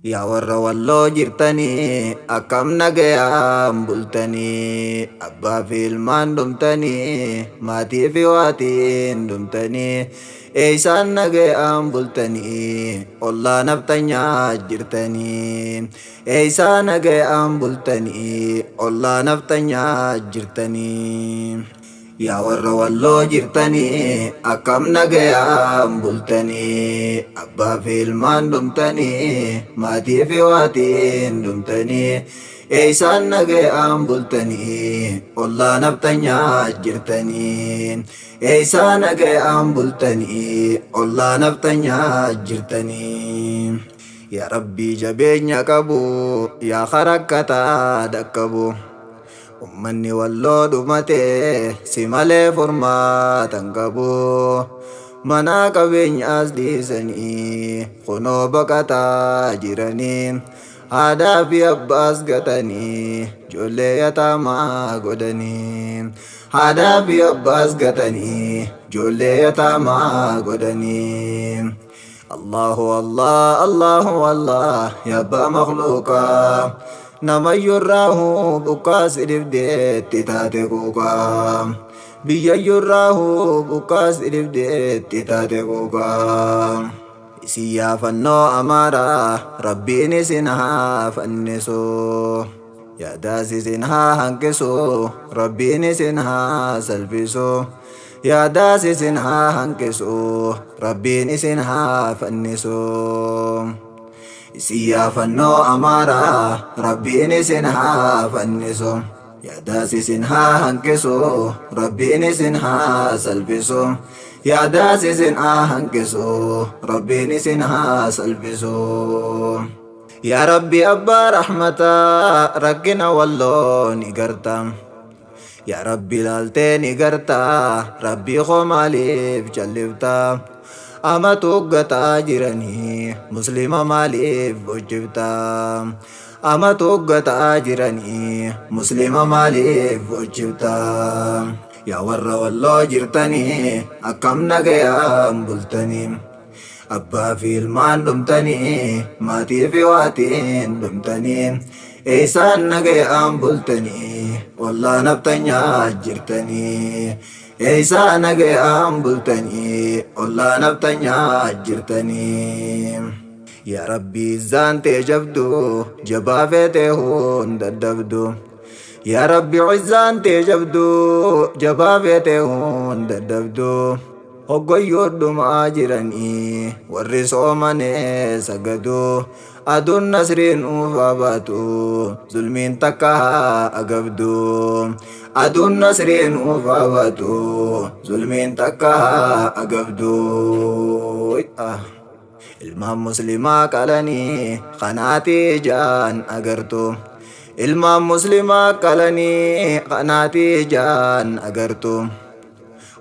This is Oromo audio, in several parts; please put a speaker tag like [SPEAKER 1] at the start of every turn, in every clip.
[SPEAKER 1] Yaa warra walloo jirtanii akkam nagayaan bultanii abbaa fi ilmaan dhumtanii maatii fi waatiin dhumtanii eeysaan nagayaan bultanii ollaa naftanyaa jirtanii eeysaa nagayaan bultanii ollaa naftanyaa jirtanii. Yaa warra walloo jirtanii akkam nagayaan bultanii abbaa fi ilmaan dhumtanii maatii fi waatiin dhumtanii eeysaan nagayaan bultanii ollaa naftanyaa jirtanii eeysaa nagayaan bultanii ollaa naftanyaa jirtanii. Yaa rabbii jabeenya qabu yaa karakkataa dhaqqabu ummanni walloo dhumate si malee furmaatan qabu mana qabeenyaas dhiisanii kunoo baqataa jiranii haadhaa fi abbaas gatanii ijoollee yataamaa godhanii haadhaa fi abbaas gatanii ijoollee yataamaa godhanii. Allahu Allah Allahu Allah ya abbaa makhluuqaa namayyurraahu bukkaas dhibdeetti taate kuukaa biyyayyurraahu bukkaas dhibdeetti taate kuukaa isin yaafannoo amaaraa rabbiin isin haa fannisu yaadaas isin haa hanqisu rabbiin isin haa salphisu yaadaas isin haa hanqisu rabbiin isin haa fannisu. Isin yaafannoo amaaraa rabbiin isin haa fannisu yaadaas isin haa hanqisu rabbiin isin haa salphisu yaadaas isin haa hanqisu rabbiin isin haa salphisu. Yaa rabbi abbaa rahmataa rakkina walloo ni garta yaa rabbi laaltee ni garta rabbii koo maaliif callifta ama tuggataa jiranii muslima maaliif bojjifta ama tuggataa jiranii muslima maaliif bojjifta. Yaa warra walloo jirtanii akkam nagayaan bultanii abbaa fi ilmaan dhumtanii maatii fi waatiin dhumtanii eeysaan nagayaan bultanii ollaa naftanyaa jirtanii eeysaa nagayaan bultanii ollaa naftanyaa jirtanii. Yaa rabbii izzaan tee jabdu jabaa feetee hunda dadhabdu yaa rabbi izzaan tee jabdu jabaa feetee hunda dadhabdu hoggoyyoo dhumaa jiranii warri soomanee sagadu aduun nasriin uufaa baatu zulmiin takka haa agabdu aduun nasriin uufaa baatu zulmiin takka haa agabdu. Ilmaan muslimaa qalanii kanaatii ijaan agartu ilmaan muslimaa qalanii kanaatii ijaan agartu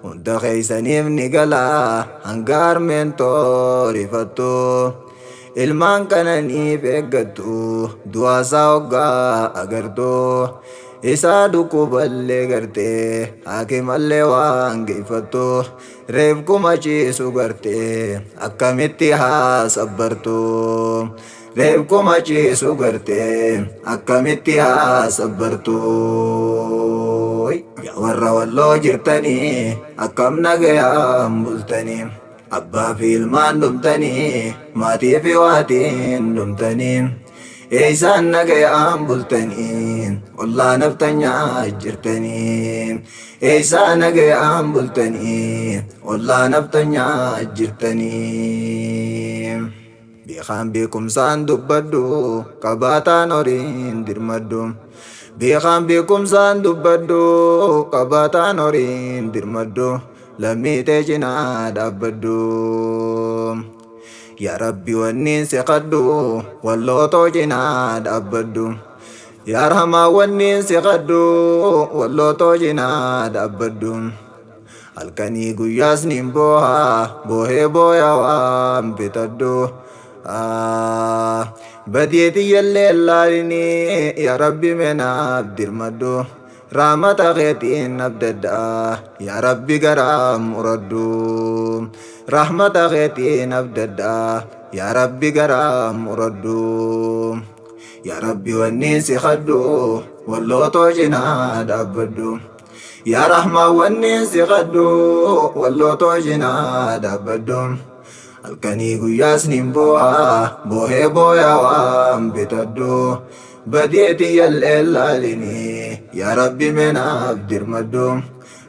[SPEAKER 1] hunda keeysaniif ni galaa hanga harmeen toorifattu ilmaan kananiif eeggattu du'aasaa hoggaa agartu isaa dhukkuballee gartee haakimallee waan geeffattu reefkuma ciisu gartee akkamitti haa sabbartu reefkuma ciisu gartee akkamitti haa sabbartu. Yaa warra walloo jirtanii akkam nagayaan bultanii abbaa fi ilmaan dhumtanii maatii fi waatiin dhumtanii eeysaan nagayaan bultanii ollaa naftanyaa jirtanii eeysaa nagayaan bultanii ollaa naftanyaa jirtanii. Beekaan beekumsaan dubbaddu qabaataan horiin dirmaddu beekaan beekumsaan dubbaddu qabaataan horiin dirmaddu lammii tee cinaa dhaabbaddu. Yaa rabbi wanniin si qaddu wallootoo cinaa dhaabbaddu yaa rahamaa wanniin si qaddu wallootoo cinaa dhaabbaddu halkanii guyyaas nin boohaa boohee booyaa waan bitaddu badiyetiyyallee laalinii yaa rabbi meenaaf dirmaddu rahmata keetiin abdaddaa yaa rabbi garaa muraddu رحمة غيتين أبددا يا ربي قرام ردو يا ربي والنيس خدو والله توجنا دبدو يا رحمة والنيس خدو والله توجنا دبدو الكني قياس نمبوها بوهي بويا وام بتدو بديتي الليلاليني يا ربي من عبد مدو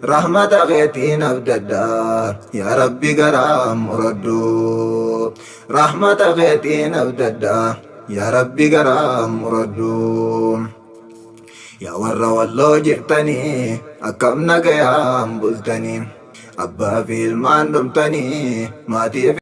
[SPEAKER 1] رحمة غيتين أبددا يا ربي قرام ردو رحمة غيتين أبددا يا ربي قرام ردو يا ورا والله جئتني أكم نقيام بلتني أبا في المان دمتني ما